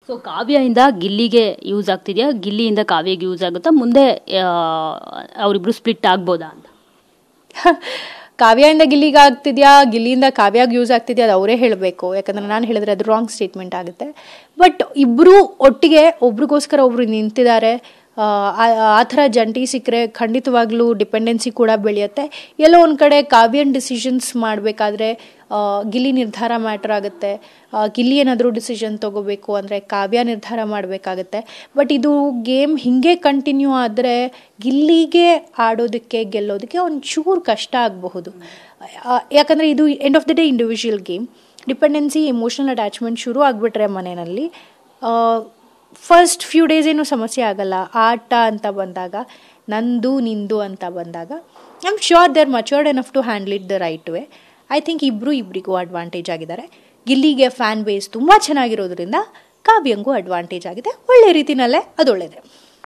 So ಕಾವ್ಯದಿಂದ ಗಿಲ್ಲಿಗೆ use ಆಗ್ತಿದೆಯಾ, ಗಿಲ್ಲಿಯಿಂದ ಕಾವ್ಯಗೆ use ಆಗುತ್ತಾ, ಮುಂದೆ ಅವರಿಬ್ರು ಸ್ಪ್ಲಿಟ್ ಆಗ್ಬೋದಾ ಅಂತ? ಕಾವ್ಯದಿಂದ ಗಿಲ್ಲಿಗೆ ಆಗ್ತಿದ್ಯಾ, ಗಿಲ್ಲಿಯಿಂದ ಕಾವ್ಯಾಗ ಯೂಸ್ ಆಗ್ತಿದ್ಯಾ, ಅದು ಅವರೇ ಹೇಳಬೇಕು. ಯಾಕಂದರೆ ನಾನು ಹೇಳಿದ್ರೆ ಅದು ರಾಂಗ್ ಸ್ಟೇಟ್ಮೆಂಟ್ ಆಗುತ್ತೆ. ಬಟ್ ಇಬ್ಬರು ಒಟ್ಟಿಗೆ ಒಬ್ರಿಗೋಸ್ಕರ ಒಬ್ರು ನಿಂತಿದ್ದಾರೆ. ಆ ಥರ ಜಂಟಿ ಸಿಕ್ಕರೆ ಖಂಡಿತವಾಗ್ಲೂ ಡಿಪೆಂಡೆನ್ಸಿ ಕೂಡ ಬೆಳೆಯುತ್ತೆ. ಎಲ್ಲೋ ಒಂದು ಕಡೆ ಕಾವ್ಯನ್ ಡಿಸಿಷನ್ಸ್ ಮಾಡಬೇಕಾದ್ರೆ ಗಿಲ್ಲಿ ನಿರ್ಧಾರ ಮ್ಯಾಟ್ರ್ ಆಗುತ್ತೆ. ಗಿಲ್ಲಿ ಏನಾದರೂ ಡಿಸಿಷನ್ ತೊಗೋಬೇಕು ಅಂದರೆ ಕಾವ್ಯ ನಿರ್ಧಾರ ಮಾಡಬೇಕಾಗತ್ತೆ. ಬಟ್ ಇದು ಗೇಮ್ ಹೀಗೆ ಕಂಟಿನ್ಯೂ ಆದರೆ ಗಿಲ್ಲಿಗೆ ಆಡೋದಕ್ಕೆ ಗೆಲ್ಲೋದಕ್ಕೆ ಒಂಚೂರು ಕಷ್ಟ ಆಗಬಹುದು. ಯಾಕಂದರೆ ಇದು end of the day individual game. Dependency, emotional attachment ಶುರು ಆಗಿಬಿಟ್ರೆ ಮನೆಯಲ್ಲಿ ಫಸ್ಟ್ ಫ್ಯೂ ಡೇಸ್ ಏನೂ ಸಮಸ್ಯೆ ಆಗಲ್ಲ. ಆಟ ಅಂತ ಬಂದಾಗ, ನಂದು ನಿಂದು ಅಂತ ಬಂದಾಗ I am sure they are matured enough to handle it the right way. I think ಇಬ್ಬರಿಗೂ ಅಡ್ವಾಂಟೇಜ್ ಆಗಿದ್ದಾರೆ. ಗಿಲ್ಲಿಗೆ ಫ್ಯಾನ್ ಬೇಸ್ ತುಂಬ ಚೆನ್ನಾಗಿರೋದ್ರಿಂದ ಕಾವ್ಯಂಗೂ ಅಡ್ವಾಂಟೇಜ್ ಆಗಿದೆ. ಒಳ್ಳೆ ರೀತಿಯಲ್ಲೇ ಅದು ಒಳ್ಳೆಯದೇ.